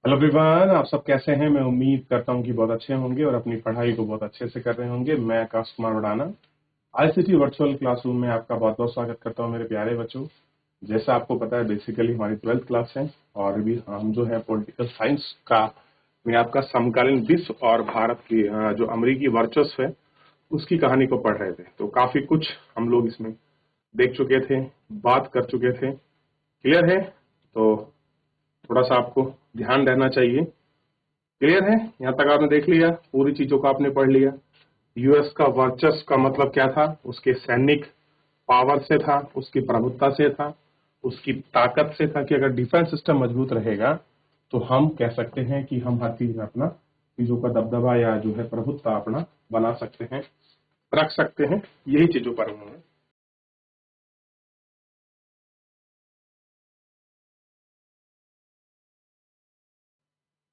Hello everyone, आप सब कैसे हैं। मैं उम्मीद करता हूं कि बहुत अच्छे होंगे और अपनी पढ़ाई को बहुत अच्छे से कर रहे होंगे। मैं Akash Kumar वडाना ICT virtual classroom में आपका बहुत बहुत स्वागत करता हूं मेरे प्यारे बच्चों। जैसा आपको पता है, बेसिकली हमारी 12th क्लास है और भी हम जो है पॉलिटिकल साइंस का में आपका समकालीन विश्व और भारत की जो अमेरिकी वर्चस्व है उसकी कहानी को पढ़ रहे थे। तो काफी कुछ हम लोग इसमें देख चुके थे, बात कर चुके थे। क्लियर है? तो थोड़ा सा आपको ध्यान रहना चाहिए। क्लियर है? यहाँ तक आपने देख लिया, पूरी चीजों को आपने पढ़ लिया। यूएस का वर्चस्व का मतलब क्या था, उसके सैनिक पावर से था, उसकी प्रभुत्ता से था, उसकी ताकत से था कि अगर डिफेंस सिस्टम मजबूत रहेगा तो हम कह सकते हैं कि हम हर चीज में अपना चीजों का दबदबा या जो है प्रभुत्ता अपना बना सकते हैं, रख सकते हैं। यही चीजों पर उन्होंने।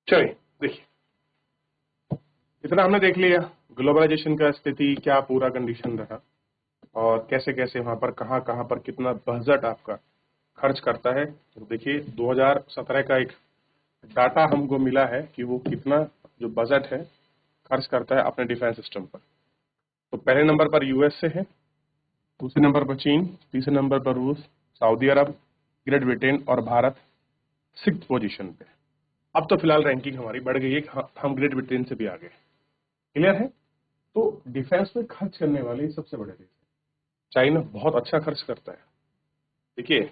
चलिए देखिए, इतना हमने देख लिया। ग्लोबलाइजेशन का स्थिति क्या पूरा कंडीशन रहा और कैसे कैसे वहां पर कहां पर कितना बजट आपका खर्च करता है। तो देखिए 2017 का एक डाटा हमको मिला है कि वो कितना जो बजट है खर्च करता है अपने डिफेंस सिस्टम पर। तो पहले नंबर पर यूएसए है, दूसरे नंबर पर चीन, तीसरे नंबर पर रूस, सऊदी अरब, ग्रेट ब्रिटेन और भारत 6th पोजीशन पे। अब तो फिलहाल रैंकिंग हमारी बढ़ गई है, हम ग्रेट ब्रिटेन से भी आगे। क्लियर है? तो डिफेंस में खर्च करने वाले सबसे बड़े देश है। चाइना बहुत अच्छा खर्च करता है। देखिए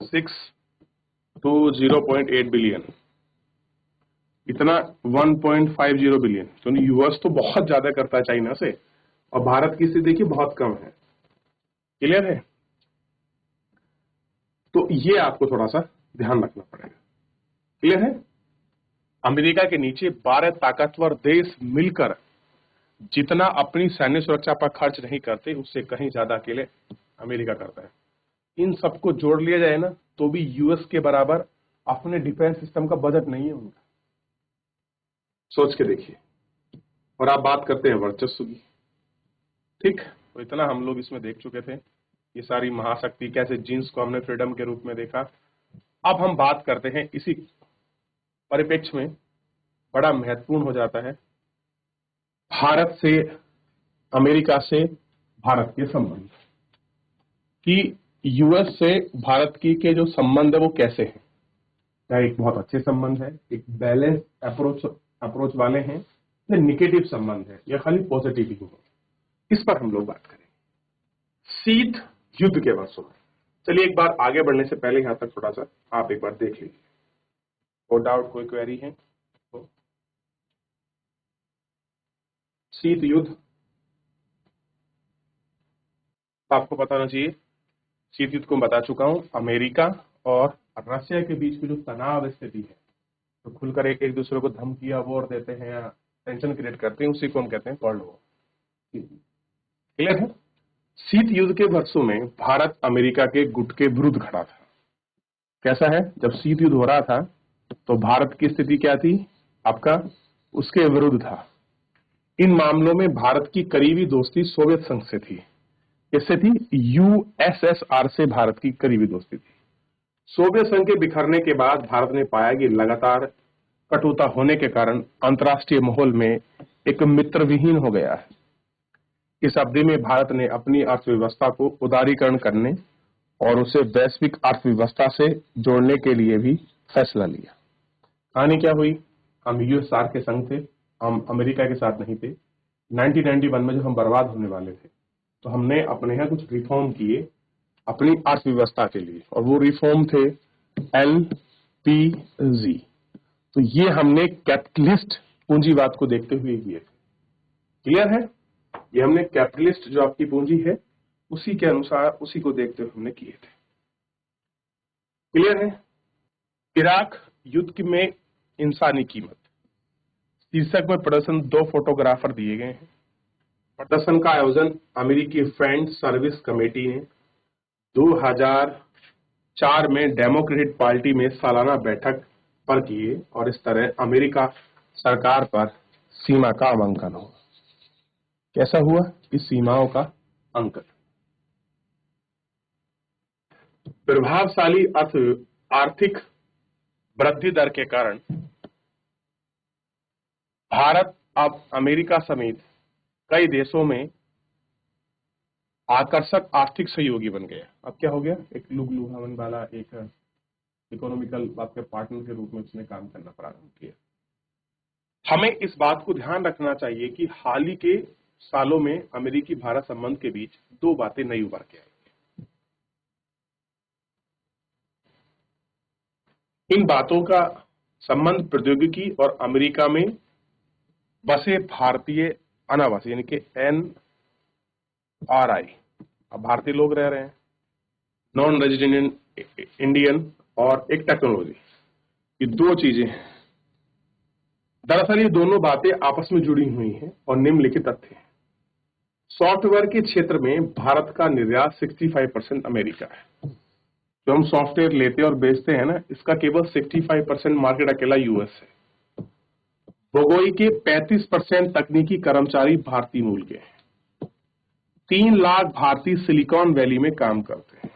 6 to 0.8 बिलियन, इतना 1.50 बिलियन। तो यूएस तो बहुत ज्यादा करता है चाइना से, और भारत की स्थिति देखिए बहुत कम है। क्लियर है? तो ये आपको थोड़ा सा ध्यान रखना पड़ेगा। क्लियर है? अमेरिका के नीचे 12 ताकतवर देश मिलकर जितना अपनी सैन्य सुरक्षा पर खर्च नहीं करते, उससे कहीं ज्यादा अकेले अमेरिका करता है। इन सबको जोड़ लिया जाए ना, तो भी यूएस के बराबर अपने डिफेंस सिस्टम का बजट नहीं है उनका। सोच के देखिए। और आप बात करते हैं वर्चस्व की। ठीक, तो इतना हम लोग इसमें देख चुके थे, ये सारी महाशक्ति कैसे जींस को हमने फ्रीडम के रूप में देखा। अब हम बात करते हैं इसी परिप्रेक्ष्य में बड़ा महत्वपूर्ण हो जाता है भारत से, अमेरिका से भारत के संबंध, कि यूएस से भारत की के जो संबंध है वो कैसे हैं। क्या एक बहुत अच्छे संबंध है, एक बैलेंस अप्रोच वाले हैं, या निगेटिव संबंध है, या खाली पॉजिटिव ही है, इस पर हम लोग बात करें शीत युद्ध के वर्षों में। चलिए एक बार आगे बढ़ने से पहले यहां तक थोड़ा सा आप एक बार देख लीजिए। नो डाउट कोई क्वेरी है तो। शीत युद्ध आपको पता होना चाहिए। शीत युद्ध को मैं बता चुका हूं, अमेरिका और रशिया के बीच की जो तनाव स्थिति है, तो खुलकर एक एक दूसरे को धमकियां वॉर देते हैं या टेंशन क्रिएट करते हैं, उसी को हम कहते हैं कोल्ड वॉर। क्लियर है? शीत युद्ध के वर्षों में भारत अमेरिका के गुट के विरुद्ध खड़ा था। कैसा है, जब शीत युद्ध हो रहा था तो भारत की स्थिति क्या थी आपका, उसके विरुद्ध था। इन मामलों में भारत की करीबी दोस्ती सोवियत संघ से थी। इससे थी, यूएसएसआर से भारत की करीबी दोस्ती थी। सोवियत संघ के बिखरने के बाद भारत ने पाया कि लगातार कटुता होने के कारण अंतर्राष्ट्रीय माहौल में एक मित्र विहीन हो गया है। इस अवधि में भारत ने अपनी अर्थव्यवस्था को उदारीकरण करने और उसे वैश्विक अर्थव्यवस्था से जोड़ने के लिए भी फैसला लिया। कहानी क्या हुई, हम यूएसआर के संग थे, हम अमेरिका के साथ नहीं थे। 1991 में जब हम बर्बाद होने वाले थे तो हमने अपने यहाँ कुछ रिफॉर्म किए अपनी अर्थव्यवस्था के लिए, और वो रिफॉर्म थे एलपीजी। तो ये हमने कैपिटलिस्ट पूंजीवाद को देखते हुए किए थे। क्लियर है? ये हमने कैपिटलिस्ट जो आपकी पूंजी है उसी के अनुसार, उसी को देखते हुए हमने किए थे। क्लियर है? इराक युद्ध में इंसानी कीमत शीर्षक में प्रदर्शन 2 फोटोग्राफर दिए गए हैं। प्रदर्शन का आयोजन अमेरिकी फ्रेंड सर्विस कमेटी ने 2004 में डेमोक्रेटिक पार्टी में सालाना बैठक पर किए, और इस तरह अमेरिका सरकार पर सीमा का आवंकन हुआ। कैसा हुआ, इस सीमाओं का अंकन। प्रभावशाली आर्थिक वृद्धि दर के कारण भारत अब अमेरिका समेत कई देशों में आकर्षक आर्थिक सहयोगी बन गया। अब क्या हो गया, एक लुभावन वाला एक इकोनॉमिकल आपके पार्टनर के रूप में उसने काम करना प्रारंभ किया। हमें इस बात को ध्यान रखना चाहिए कि हाल ही के सालों में अमेरिकी भारत संबंध के बीच दो बातें नई उभर के आई। इन बातों का संबंध प्रौद्योगिकी और अमेरिका में बसे भारतीय अनावासी यानी कि NRI, अब भारतीय लोग रह रहे हैं, नॉन रेजिडेंट इंडियन, और एक टेक्नोलॉजी, ये दो चीजें हैं। दरअसल ये दोनों बातें आपस में जुड़ी हुई हैं और निम्नलिखित तथ्य हैं। सॉफ्टवेयर के क्षेत्र में भारत का निर्यात 65% अमेरिका है। जो हम सॉफ्टवेयर लेते और बेचते हैं ना, इसका केवल 65% मार्केट अकेला यूएस है। बोगोई के 35% तकनीकी कर्मचारी भारतीय मूल के हैं। 3 लाख भारतीय सिलिकॉन वैली में काम करते हैं।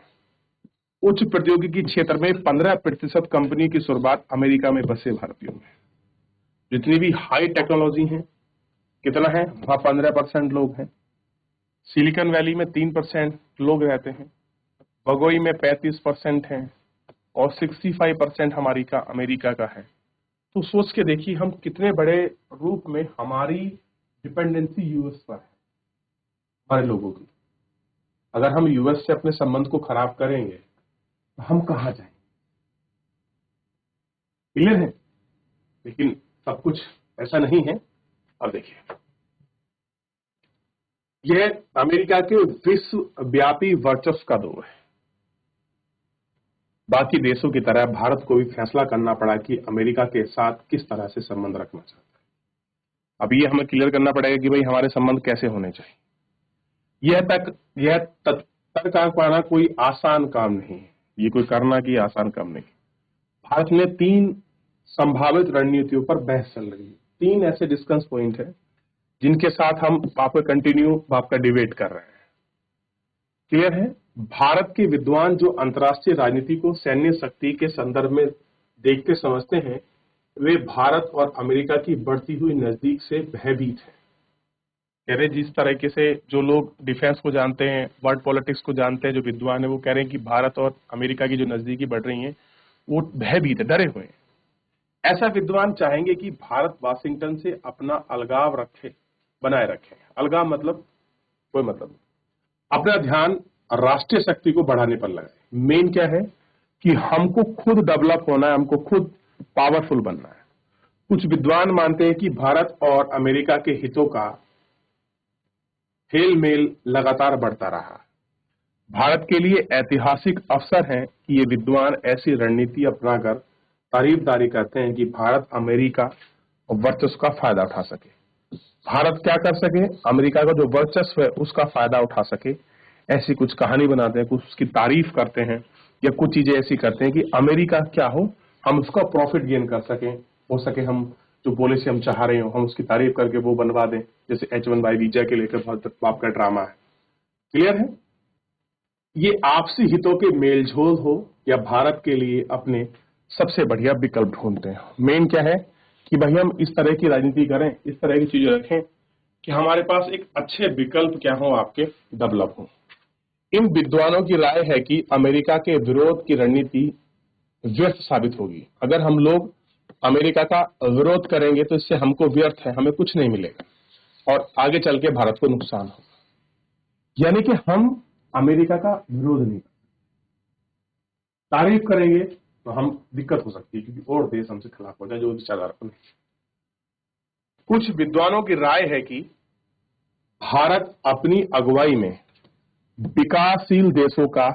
उच्च प्रौद्योगिकी क्षेत्र में 15% कंपनी की शुरुआत अमेरिका में बसे भारतीयों में। जितनी भी हाई टेक्नोलॉजी है, कितना है वहां 15% लोग हैं। सिलिकॉन वैली में 3% लोग रहते हैं। बगोई में 35% है और 65% हमारी का अमेरिका का है। तो सोच के देखिए हम कितने बड़े रूप में हमारी डिपेंडेंसी यूएस पर है, हमारे लोगों की। अगर हम यूएस से अपने संबंध को खराब करेंगे तो हम कहां जाएंगे? क्लियर है? लेकिन सब कुछ ऐसा नहीं है। अब देखिए, यह अमेरिका के विश्वव्यापी वर्चस्व का दौर है। बाकी देशों की तरह भारत को भी फैसला करना पड़ा कि अमेरिका के साथ किस तरह से संबंध रखना चाहता है। अब ये हमें क्लियर करना पड़ेगा कि भाई हमारे संबंध कैसे होने चाहिए। यह तर्क पाना कोई आसान काम नहीं है, ये कोई करना की आसान काम नहीं। भारत में 3 संभावित रणनीतियों पर बहस चल रही है। 3 ऐसे डिस्कस पॉइंट है जिनके साथ हम आपका कंटिन्यू आपका डिबेट कर रहे हैं। क्लियर है? भारत के विद्वान जो अंतर्राष्ट्रीय राजनीति को सैन्य शक्ति के संदर्भ में देखते समझते हैं, वे भारत और अमेरिका की बढ़ती हुई नजदीक से भयभीत हैं। कह रहे जिस तरीके से जो लोग डिफेंस को जानते हैं, वर्ल्ड पॉलिटिक्स को जानते हैं, जो विद्वान है वो कह रहे हैं कि भारत और अमेरिका की जो नजदीकी बढ़ रही है वो भयभीत है, डरे हुए हैं। ऐसा विद्वान चाहेंगे कि भारत वाशिंगटन से अपना अलगाव बनाए रखे। अलगाव मतलब कोई मतलब नहीं, अपना ध्यान राष्ट्रीय शक्ति को बढ़ाने पर लगाए। मेन क्या है कि हमको खुद डेवलप होना है, हमको खुद पावरफुल बनना है। कुछ विद्वान मानते हैं कि भारत और अमेरिका के हितों का हेल मेल लगातार बढ़ता रहा। भारत के लिए ऐतिहासिक अवसर है कि ये विद्वान ऐसी रणनीति अपनाकर तारीफदारी करते हैं कि भारत अमेरिका वर्चस्व का फायदा उठा सके। भारत क्या कर सके, अमेरिका का जो वर्चस्व है उसका फायदा उठा सके। ऐसी कुछ कहानी बनाते हैं, कुछ उसकी तारीफ करते हैं, या कुछ चीजें ऐसी करते हैं कि अमेरिका क्या हो, हम उसका प्रॉफिट गेन कर सकें। हो सके हम जो पॉलिसी हम चाह रहे हो हम उसकी तारीफ करके वो बनवा दें, जैसे H1B वीजा के लेकर बहुत बाप का ड्रामा है। क्लियर है? ये आपसी हितों के मेलझोल हो या भारत के लिए अपने सबसे बढ़िया विकल्प ढूंढते हैं। मेन क्या है कि भाई हम इस तरह की राजनीति करें, इस तरह की चीजें रखें कि हमारे पास एक अच्छे विकल्प क्या हो, आपके डेवलप हो। इन विद्वानों की राय है कि अमेरिका के विरोध की रणनीति व्यर्थ साबित होगी। अगर हम लोग अमेरिका का विरोध करेंगे तो इससे हमको व्यर्थ है, हमें कुछ नहीं मिलेगा और आगे चल के भारत को नुकसान होगा। यानी कि हम अमेरिका का विरोध नहीं, तारीफ करेंगे तो हम दिक्कत हो सकती है क्योंकि और देश हमसे खिलाफ हो जाए जो विचारधारा नहीं। कुछ विद्वानों की राय है कि भारत अपनी अगुवाई में विकासशील देशों का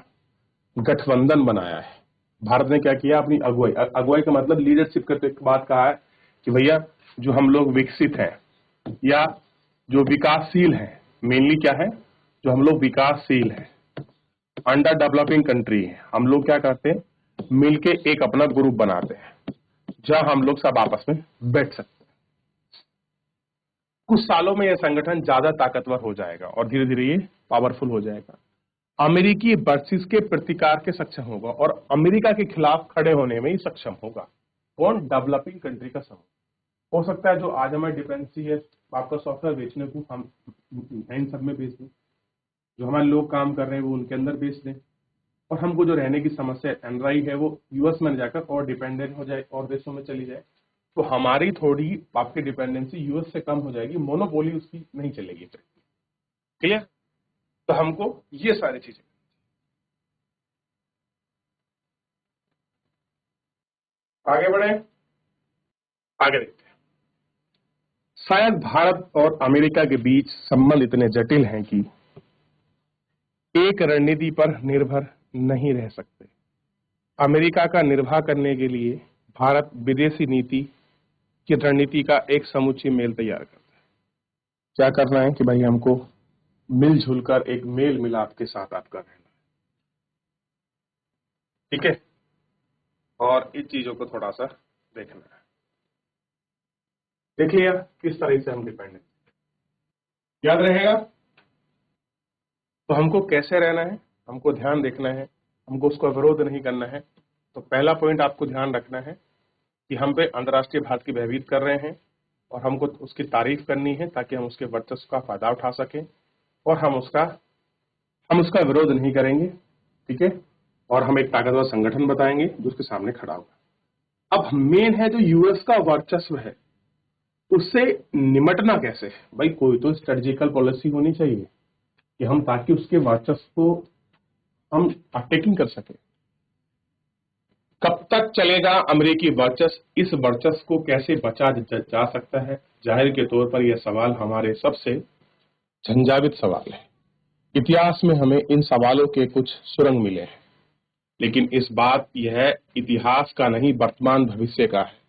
गठबंधन बनाया है। भारत ने क्या किया, अपनी अगुवाई का मतलब लीडरशिप करते बात कहा है कि भैया जो हम लोग विकसित हैं या जो विकासशील हैं, मेनली क्या है, जो हम लोग विकासशील हैं, अंडर डेवलपिंग कंट्री है, हम लोग क्या करते हैं, मिलके एक अपना ग्रुप बनाते हैं जहां हम लोग सब आपस में बैठ सकते हैं। कुछ सालों में यह संगठन ज्यादा ताकतवर हो जाएगा और धीरे धीरे ये पावरफुल हो जाएगा। अमेरिकी वर्सेस के प्रतिकार के सक्षम होगा और अमेरिका के खिलाफ खड़े होने में ही सक्षम होगा। कौन? डेवलपिंग कंट्री का समूह। हो सकता है जो आज हमारी डिपेंडेंसी है आपका सॉफ्टवेयर बेचने को, हम इन सब में बेच दें, जो हमारे लोग काम कर रहे हैं वो उनके अंदर बेच दें, और हमको जो रहने की समस्या एनराई है वो यूएस में जाकर और डिपेंडेंट हो जाए और देशों में चली जाए, तो हमारी थोड़ी आपकी डिपेंडेंसी यूएस से कम हो जाएगी, मोनोपोली उसकी नहीं चलेगी। क्लियर? तो हमको ये सारी चीजें, आगे बढ़े, आगे देखते हैं। शायद भारत और अमेरिका के बीच संबंध इतने जटिल हैं कि एक रणनीति पर निर्भर नहीं रह सकते। अमेरिका का निर्वाह करने के लिए भारत विदेशी नीति की रणनीति का एक समुचित मेल तैयार करता है। क्या करना है कि भाई हमको मिलजुल कर एक मेल मिलाप के साथ आपका रहना है, ठीक है, और इस चीजों को थोड़ा सा देखना है। देख लिया किस तरह से हम डिपेंडेंट, याद रहेगा। तो हमको कैसे रहना है, हमको ध्यान देखना है, हमको उसका विरोध नहीं करना है। तो पहला पॉइंट आपको ध्यान रखना है कि हम पे अंतर्राष्ट्रीय भारत की भयभीत कर रहे हैं और हमको उसकी तारीफ करनी है ताकि हम उसके वर्चस्व का फायदा उठा सकें, और हम उसका विरोध नहीं करेंगे, ठीक है, और हम एक ताकतवर संगठन बताएंगे जो उसके सामने खड़ा होगा। अब मेन है जो यूएस का वर्चस्व है, उससे निमटना कैसे है भाई, कोई तो स्ट्रेटेजिकल पॉलिसी होनी चाहिए कि हम ताकि उसके वर्चस्व को हम अटैकिंग कर सके। कब तक चलेगा अमेरिकी वर्चस्व, इस वर्चस्व को कैसे बचा जा सकता है, जाहिर के तौर पर यह सवाल हमारे सबसे झंझावित सवाल है। इतिहास में हमें इन सवालों के कुछ सुरंग मिले हैं, लेकिन इस बात यह इतिहास का नहीं वर्तमान भविष्य का है।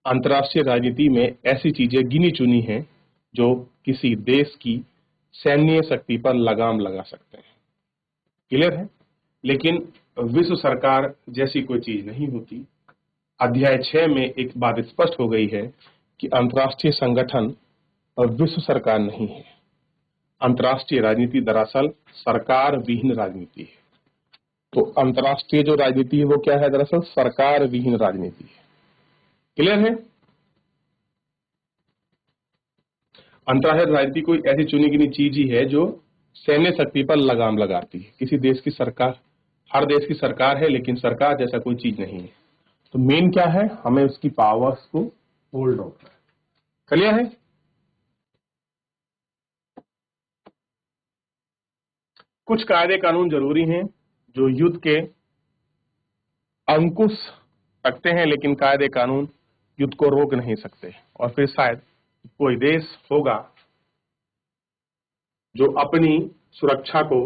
अंतर्राष्ट्रीय राजनीति में ऐसी चीजें गिनी चुनी हैं जो किसी देश की सैन्य शक्ति पर लगाम लगा सकते हैं। क्लियर है? लेकिन विश्व सरकार जैसी कोई चीज नहीं होती। अध्याय 6 में एक बात स्पष्ट हो गई है कि अंतर्राष्ट्रीय संगठन और विश्व सरकार नहीं है। अंतर्राष्ट्रीय राजनीति दरअसल सरकार विहीन राजनीति है। तो अंतर्राष्ट्रीय जो राजनीति है वो क्या है, दरअसल सरकार विहीन राजनीति है। क्लियर है? अंतर्राष्ट्रीय राजनीति कोई ऐसी चुनी गिनी चीज ही है जो सैन्य शक्ति पर लगाम लगाती है। किसी देश की सरकार, हर देश की सरकार है लेकिन सरकार जैसा कोई चीज नहीं है। तो मेन क्या है, हमें उसकी पावर्स को होल्ड ऑन करना है। क्लियर है? कुछ कायदे कानून जरूरी हैं जो युद्ध के अंकुश रखते हैं, लेकिन कायदे कानून युद्ध को रोक नहीं सकते। और फिर शायद कोई देश होगा जो अपनी सुरक्षा को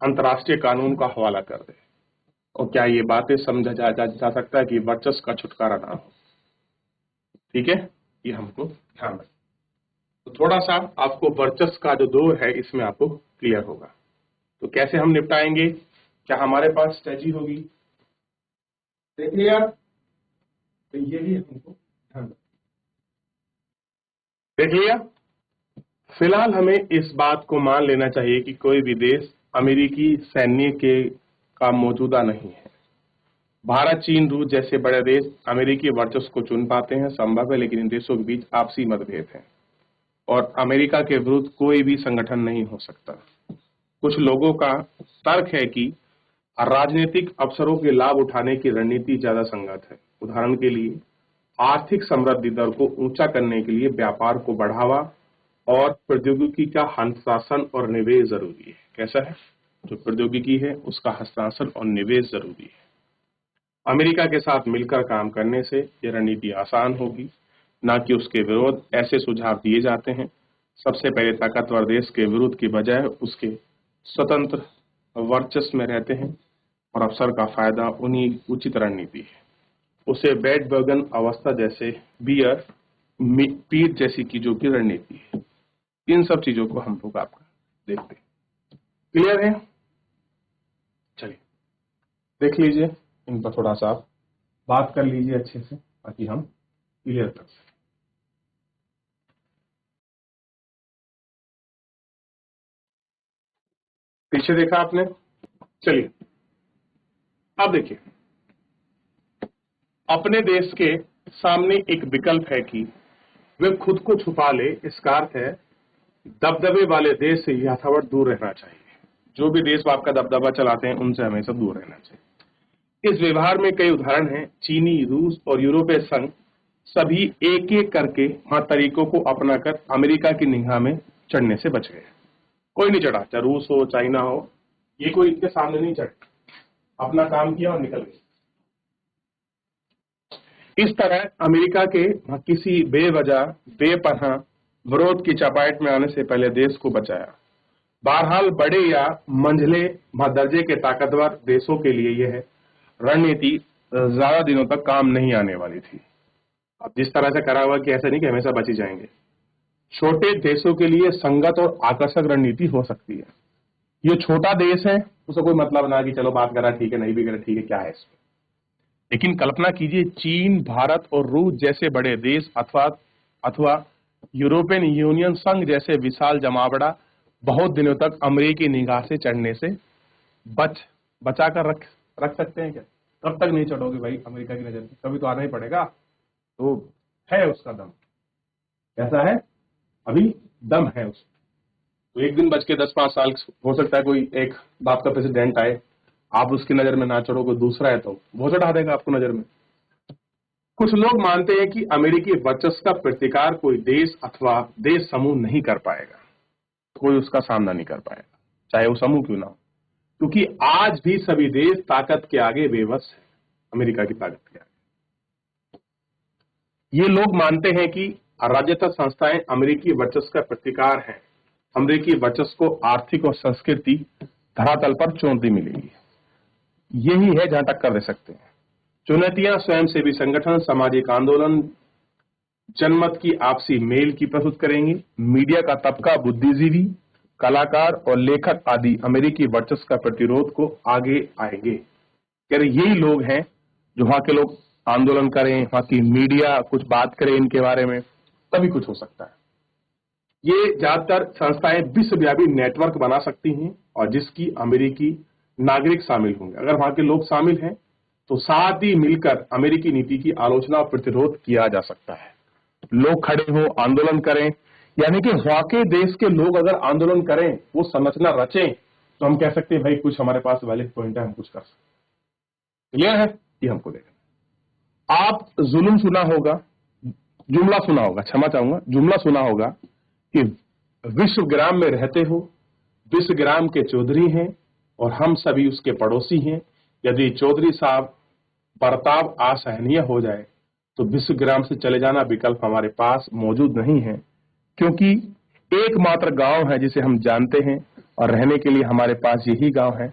अंतर्राष्ट्रीय कानून का हवाला कर दे। और क्या ये बातें समझा जा सकता है कि वर्चस्व का छुटकारा ना हो? ठीक है, ये हमको ध्यान रखना। तो थोड़ा सा आपको वर्चस्व का जो दौर है इसमें आपको क्लियर होगा। तो कैसे हम निपटाएंगे, क्या हमारे पास स्ट्रेटजी होगी, देख लिया। तो यही हमको ध्यान रखना, देख लिया। फिलहाल हमें इस बात को मान लेना चाहिए कि कोई भी देश अमेरिकी सैन्य के का मौजूदा नहीं है। भारत, चीन, रूस जैसे बड़े देश अमेरिकी वर्चस्व को चुन पाते हैं, संभव है, लेकिन इन देशों के बीच आपसी मतभेद है और अमेरिका के विरुद्ध कोई भी संगठन नहीं हो सकता। कुछ लोगों का तर्क है कि राजनीतिक अवसरों के लाभ उठाने की रणनीति ज्यादा संगत है। उदाहरण के लिए आर्थिक समृद्धि दर को ऊंचा करने के लिए व्यापार को बढ़ावा और प्रौद्योगिकी का हस्तांतरण और निवेश जरूरी है। कैसा है, जो प्रौद्योगिकी है उसका हस्तांतरण और निवेश जरूरी है। अमेरिका के साथ मिलकर काम करने से यह रणनीति आसान होगी, न कि उसके विरोध। ऐसे सुझाव दिए जाते हैं सबसे पहले ताकतवर देश के विरोध की बजाय उसके स्वतंत्र वर्चस्व में रहते हैं और अवसर का फायदा उन्हीं उचित रणनीति है। उसे बैंडवैगन अवस्था जैसे बियर पीट जैसी चीजों की रणनीति है। इन सब चीजों को हम लोग आपका देखते हैं। क्लियर है? चलिए देख लीजिए, इन पर थोड़ा सा आप बात कर लीजिए अच्छे से ताकि हम क्लियर कर सकें। पीछे देखा आपने? चलिए अब देखिए, अपने देश के सामने एक विकल्प है कि वे खुद को छुपा ले, इसका अर्थ है दबदबे वाले देश से यथावत दूर रहना चाहिए। जो भी देश आपका दबदबा चलाते हैं उनसे हमेशा दूर रहना चाहिए। इस व्यवहार में कई उदाहरण हैं। चीनी, रूस और यूरोपीय संघ सभी एक एक करके तरीकों को अपनाकर अमेरिका की निगाह में चढ़ने से बच गए। कोई नहीं चढ़ा, चाहे रूस हो, चाइना हो, ये कोई इनके सामने नहीं चढ़े, अपना काम किया और निकल गए। इस तरह अमेरिका के किसी बेवजह बेपनाह विरोध की चपेट में आने से पहले देश को बचाया। बहरहाल बड़े या मंझले दर्जे के ताकतवर देशों के लिए यह रणनीति ज्यादा दिनों तक काम नहीं आने वाली थी। अब जिस तरह से करा हुआ कि ऐसा नहीं कि हमेशा बची जाएंगे। छोटे देशों के लिए संगत और आकर्षक रणनीति हो सकती है। ये छोटा देश है, उसका कोई मतलब ना कि चलो बात करा ठीक है, नहीं भी करा ठीक है, क्या है इसमें। लेकिन कल्पना कीजिए चीन, भारत और रूस जैसे बड़े देश अथवा यूरोपियन यूनियन संघ जैसे विशाल जमावड़ा बहुत दिनों तक अमेरिकी निगाह से चढ़ने से बचा कर रख सकते हैं क्या? कब तक नहीं चढ़ोगे भाई अमेरिका की नजर में? कभी तो आना ही पड़ेगा। तो है उसका दम, कैसा है? अभी दम है उसका। तो एक दिन बच के 10-5 साल हो सकता है कोई एक बाप का प्रेसिडेंट आए, आप उसकी नजर में ना चढ़ो, कोई दूसरा है तो वो चढ़ा देगा आपको नजर में। कुछ लोग मानते हैं कि अमेरिकी वर्चस्व का प्रतिकार कोई देश अथवा देश समूह नहीं कर पाएगा, कोई उसका सामना नहीं कर पाएगा, चाहे वो समूह क्यों ना हो, क्योंकि आज भी सभी देश ताकत के आगे बेबस है, अमेरिका की ताकत के आगे। ये लोग मानते हैं कि राज्यत्व संस्थाएं अमेरिकी वर्चस्व का प्रतिकार है। अमेरिकी वर्चस्व को आर्थिक और संस्कृति धरातल पर चुनौती मिलेगी। यही है जहां टक्कर दे सकते हैं। चुनौतियां स्वयंसेवी संगठन, सामाजिक आंदोलन, जनमत की आपसी मेल की प्रस्तुत करेंगी। मीडिया का तबका, बुद्धिजीवी, कलाकार और लेखक आदि अमेरिकी वर्चस्व का प्रतिरोध को आगे आएंगे। यही लोग हैं जो वहां के लोग आंदोलन करें, वहां की मीडिया कुछ बात करे इनके बारे में, तभी कुछ हो सकता है। ये ज्यादातर संस्थाएं विश्वव्यापी नेटवर्क बना सकती हैं और जिसकी अमेरिकी नागरिक शामिल होंगे। अगर वहां के लोग शामिल हैं तो साथ ही मिलकर अमेरिकी नीति की आलोचना और प्रतिरोध किया जा सकता है। लोग खड़े हो, आंदोलन करें, यानी कि वहां के देश के लोग अगर आंदोलन करें, वो संरचना रचें, तो हम कह सकते हैं भाई कुछ हमारे पास वैलिड पॉइंट है, हम कुछ कर सकते। क्लियर है? ये हमको देखना। आप जुल्म सुना होगा, जुमला सुना होगा, क्षमा चाहूंगा, जुमला सुना होगा कि विश्वग्राम में रहते हो, विश्वग्राम के चौधरी हैं और हम सभी उसके पड़ोसी हैं। यदि चौधरी साहब बर्ताव असहनीय हो जाए तो विश्वग्राम से चले जाना विकल्प हमारे पास मौजूद नहीं है, क्योंकि एकमात्र गांव है जिसे हम जानते हैं और रहने के लिए हमारे पास यही गांव है।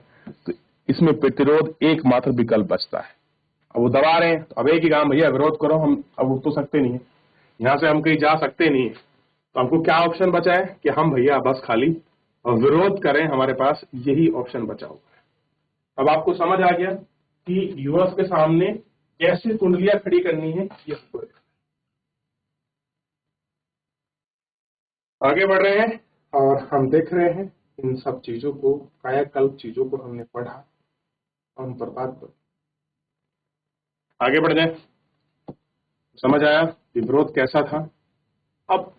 तो इसमें प्रतिरोध एकमात्र विकल्प बचता है। अब वो दबा रहे हैं तो अब एक ही काम, भैया विरोध करो, हम अब उठ तो सकते नहीं है, यहां से हम कहीं जा सकते नहीं है, तो हमको क्या ऑप्शन बचा है कि हम भैया बस खाली और विरोध करें, हमारे पास यही ऑप्शन बचा हुआ है। अब आपको समझ आ गया कि यूएस के सामने कैसे कुंडलियां खड़ी करनी है। ये आगे बढ़ रहे हैं और हम देख रहे हैं इन सब चीजों को, कायाकल्प चीजों को हमने पढ़ा और उन पर बात करी। आगे बढ़ जाए, समझ आया कि विरोध कैसा था। अब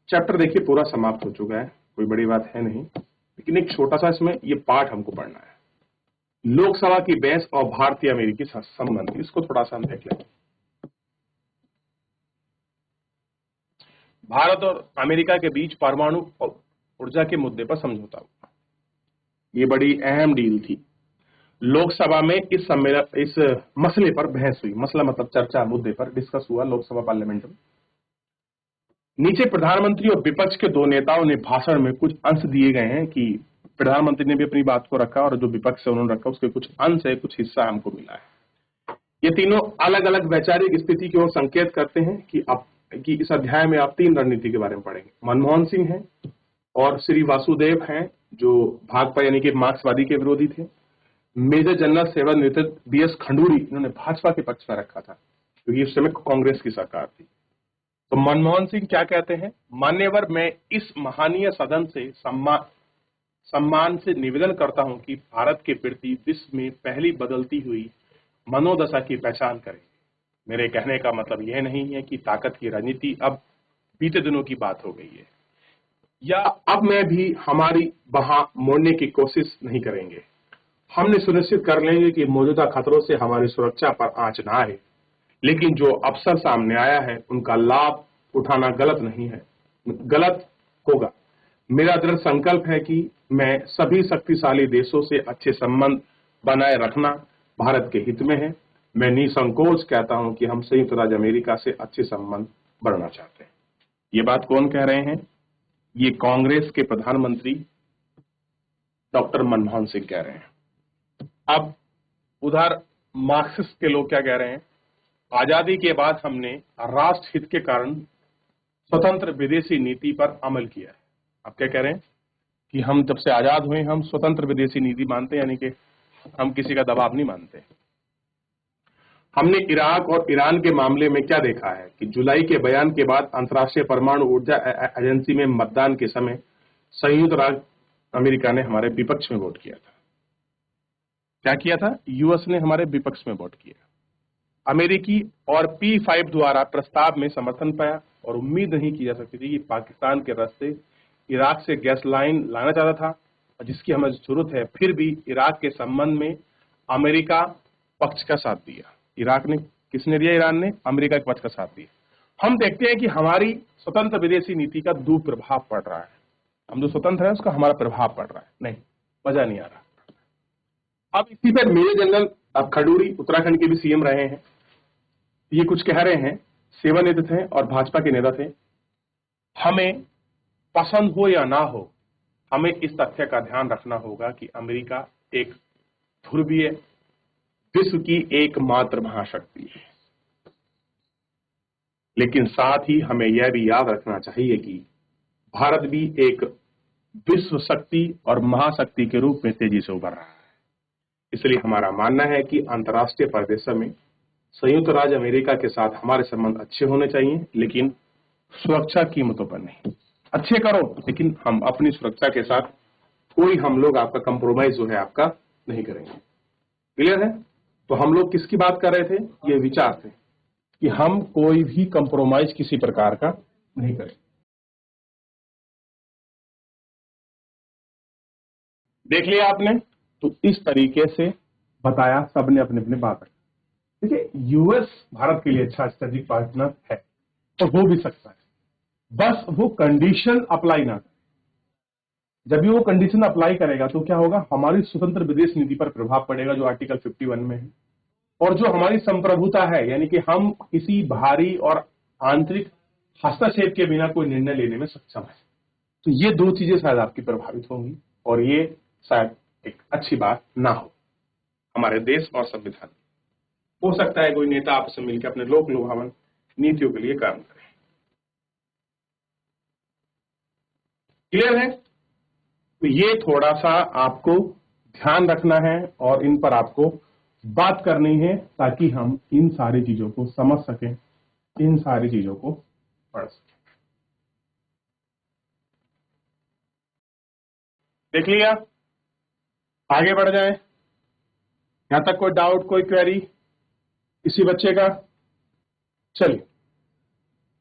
चैप्टर देखिए पूरा समाप्त हो चुका है, कोई बड़ी बात है नहीं, लेकिन एक छोटा सा इसमें ये पार्ट हमको पढ़ना है, लोकसभा की बहस और भारतीय अमेरिकी संबंध। इसको थोड़ा सा हम देख लेंगे। भारत और अमेरिका के बीच परमाणु ऊर्जा के मुद्दे पर समझौता हुआ। ये बड़ी अहम डील थी। लोकसभा में इस मसले पर बहस हुई। मसला मतलब चर्चा, मुद्दे पर डिस्कस हुआ लोकसभा पार्लियामेंट में। नीचे प्रधानमंत्री और विपक्ष के दो नेताओं ने भाषण में कुछ अंश दिए गए हैं कि प्रधानमंत्री ने भी अपनी बात को रखा और जो विपक्ष है उन्होंने रखा, उसके कुछ अंश है, कुछ हिस्सा हमको मिला है। ये तीनों अलग अलग वैचारिक स्थिति की ओर संकेत करते हैं कि इस अध्याय में आप 3 रणनीति के बारे में पढ़ेंगे। मनमोहन सिंह हैं और श्री वासुदेव हैं जो भाजपा यानी कि मार्क्सवादी के विरोधी थे। मेजर जनरल सेवानिवृत्त बीएस खंडूरी, इन्होंने भाजपा के पक्ष में रखा था क्योंकि उस समय कांग्रेस की सरकार थी। तो मनमोहन सिंह क्या कहते हैं? मान्यवर, मैं इस महानीय सदन से सम्मान से निवेदन करता हूं कि भारत के प्रति विश्व में पहली बदलती हुई मनोदशा की पहचान करें। मेरे कहने का मतलब यह नहीं है कि ताकत की राजनीति अब बीते दिनों की बात हो गई है, या अब में भी हमारी वहां मोड़ने की कोशिश नहीं करेंगे। हमने सुनिश्चित कर लेंगे कि मौजूदा खतरों से हमारी सुरक्षा पर आंच ना आए, लेकिन जो अवसर सामने आया है उनका लाभ उठाना गलत नहीं है, गलत होगा। मेरा दृढ़ संकल्प है कि मैं सभी शक्तिशाली देशों से अच्छे संबंध बनाए रखना भारत के हित में है। मैं निसंकोच कहता हूं कि हम संयुक्त राज्य अमेरिका से अच्छे संबंध बढ़ना चाहते हैं। ये बात कौन कह रहे हैं? ये कांग्रेस के प्रधानमंत्री डॉक्टर मनमोहन सिंह कह रहे हैं। अब उधर मार्क्सिस्ट के लोग क्या कह रहे हैं? आजादी के बाद हमने राष्ट्र हित के कारण स्वतंत्र विदेशी नीति पर अमल किया है। आप क्या कह रहे हैं कि हम जब से आजाद हुए हम स्वतंत्र विदेशी नीति मानते हैं, यानी कि हम किसी का दबाव नहीं मानते। हमने इराक और ईरान के मामले में क्या देखा है कि जुलाई के बयान के बाद अंतर्राष्ट्रीय परमाणु ऊर्जा एजेंसी में मतदान के समय संयुक्त राज्य अमेरिका ने हमारे विपक्ष में वोट किया था। क्या किया था? यूएस ने हमारे विपक्ष में वोट किया। अमेरिकी और P5 द्वारा प्रस्ताव में समर्थन पाया और उम्मीद नहीं की जा सकती थी कि पाकिस्तान के रास्ते इराक से गैस लाइन लाना चाहता था, और जिसकी हमें जरूरत है। फिर भी इराक के संबंध में अमेरिका पक्ष का साथ दिया। इराक ने किसने दिया? ईरान ने अमेरिका के पक्ष का साथ दिया। हम देखते हैं कि हमारी स्वतंत्र विदेशी नीति का दुष्प्रभाव पड़ रहा है। हम जो स्वतंत्र है उसका हमारा प्रभाव पड़ रहा है। नहीं, मजा नहीं आ रहा। अब इसी पर मेजर जनरल खडूरी उत्तराखंड के भी सीएम रहे हैं। ये कुछ कह रहे हैं, सेवानिवृत्त थे और भाजपा के नेता थे। हमें पसंद हो या ना हो, हमें इस तथ्य का ध्यान रखना होगा कि अमेरिका एक ध्रुवीय विश्व की एकमात्र महाशक्ति है, लेकिन साथ ही हमें यह भी याद रखना चाहिए कि भारत भी एक विश्व शक्ति और महाशक्ति के रूप में तेजी से उभर रहा है। इसलिए हमारा मानना है कि अंतर्राष्ट्रीय परिदृश्य में संयुक्त राज्य अमेरिका के साथ हमारे संबंध अच्छे होने चाहिए, लेकिन सुरक्षा कीमतों पर नहीं। अच्छे करो, लेकिन हम अपनी सुरक्षा के साथ कोई हम लोग आपका कंप्रोमाइज जो है आपका नहीं करेंगे। क्लियर है? तो हम लोग किसकी बात कर रहे थे? ये विचार थे कि हम कोई भी कंप्रोमाइज किसी प्रकार का नहीं करें। देख लिया आपने? तो इस तरीके से बताया सबने अपने अपने बात रखी। देखिए, यूएस भारत के लिए अच्छा स्ट्रेटेजिक पार्टनर है तो हो भी सकता है, बस वो कंडीशन अप्लाई ना करे। जब भी वो कंडीशन अप्लाई करेगा तो क्या होगा? हमारी स्वतंत्र विदेश नीति पर प्रभाव पड़ेगा जो आर्टिकल 51 में है, और जो हमारी संप्रभुता है, यानी कि हम किसी बाहरी और आंतरिक हस्तक्षेप के बिना कोई निर्णय लेने में सक्षम है। तो ये दो चीजें शायद आपकी प्रभावित होंगी, और ये शायद एक अच्छी बात ना हो हमारे देश और संविधान। हो सकता है कोई नेता आपस में मिलकर अपने लोक लुभावन नीतियों के लिए काम करे। क्लियर है? तो ये थोड़ा सा आपको ध्यान रखना है और इन पर आपको बात करनी है, ताकि हम इन सारी चीजों को समझ सकें, इन सारी चीजों को पढ़ सकें। देख लिया? आगे बढ़ जाएं। यहां तक कोई डाउट, कोई क्वेरी किसी बच्चे का? चलिए,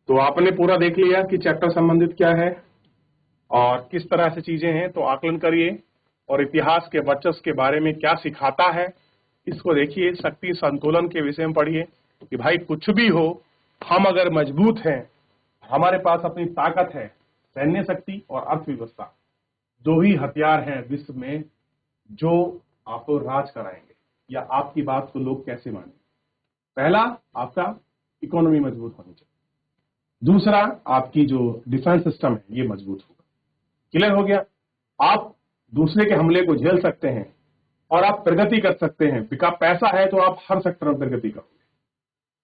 तो आपने पूरा देख लिया कि चैप्टर संबंधित क्या है और किस तरह से चीजें हैं। तो आकलन करिए और इतिहास के वर्चस्व के बारे में क्या सिखाता है इसको देखिए। शक्ति संतुलन के विषय में पढ़िए कि भाई कुछ भी हो, हम अगर मजबूत हैं, हमारे पास अपनी ताकत है, सैन्य शक्ति और अर्थव्यवस्था, दो ही हथियार हैं विश्व में जो आपको राज कराएंगे या आपकी बात को लोग कैसे मानेंगे। पहला, आपका इकोनॉमी मजबूत होनी चाहिए। दूसरा, आपकी जो डिफेंस सिस्टम है ये मजबूत होगा। क्लियर हो गया? आप दूसरे के हमले को झेल सकते हैं और आप प्रगति कर सकते हैं। पैसा है तो आप हर सेक्टर में प्रगति करोगे।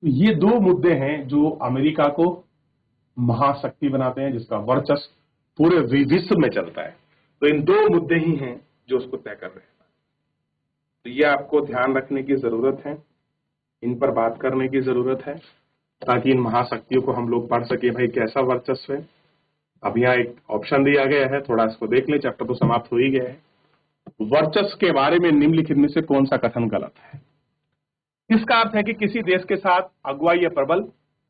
तो ये दो मुद्दे हैं जो अमेरिका को महाशक्ति बनाते हैं, जिसका वर्चस्व पूरे विश्व में चलता है। तो इन दो मुद्दे ही हैं जो उसको तय कर रहे हैं। तो ये आपको ध्यान रखने की जरूरत है, इन पर बात करने की जरूरत है, ताकि इन महाशक्तियों को हम लोग पढ़ सके भाई कैसा वर्चस्व है। अब यहाँ एक ऑप्शन दिया गया है, थोड़ा इसको देख ले, चैप्टर तो समाप्त हो ही गया है। वर्चस्व के बारे में निम्नलिखित में से कौन सा कथन गलत है? इसका अर्थ है कि किसी देश के साथ अगुवाई या प्रबल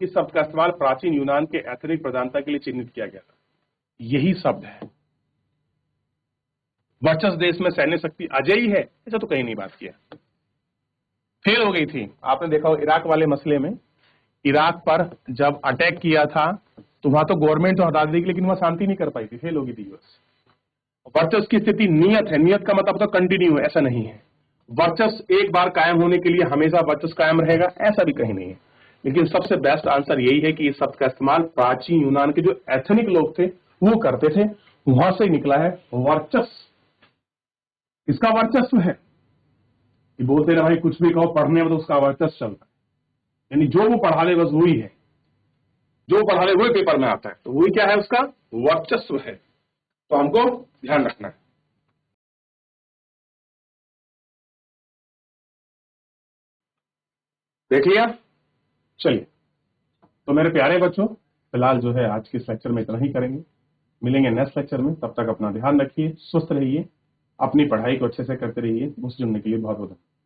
इस शब्द का इस्तेमाल प्राचीन यूनान के एथनिक प्रधानता के लिए चिन्हित किया गया था। यही शब्द है। वर्चस्व देश में सैन्य शक्ति अजेय है, ऐसा तो कहीं नहीं बात किया। फेल हो गई थी। आपने देखा हो इराक वाले मसले में, इराक पर जब अटैक किया था तो वहां तो गवर्नमेंट तो हटा दी, लेकिन वहां शांति नहीं कर पाई थी, फेल हो गई थी यूएस। वर्चस्व की स्थिति नियत है, नियत का मतलब तो कंटिन्यू है, ऐसा नहीं है। वर्चस्व एक बार कायम होने के लिए हमेशा वर्चस्व कायम रहेगा, ऐसा भी कहीं नहीं है। लेकिन सबसे बेस्ट आंसर यही है कि इस शब्द का इस्तेमाल प्राचीन यूनान के जो एथनिक लोग थे वो करते थे, वहां से निकला है वर्चस्व। इसका वर्चस्व है कि बोलते ना भाई कुछ भी कहो, पढ़ने में तो उसका वर्चस्व चलता है, यानी जो वो पढ़ा ले बस वही है, जो पढ़ा ले वही पेपर में आता है, तो वही क्या है, उसका वर्चस्व है। तो हमको ध्यान रखना है। देख लिया? चलिए, तो मेरे प्यारे बच्चों, फिलहाल जो है आज के इस लेक्चर में इतना ही करेंगे। मिलेंगे नेक्स्ट लेक्चर में, तब तक अपना ध्यान रखिए, स्वस्थ रहिए, अपनी पढ़ाई को अच्छे से करते रहिए। मुझसे जुड़ने के लिए बहुत बहुत धन्यवाद।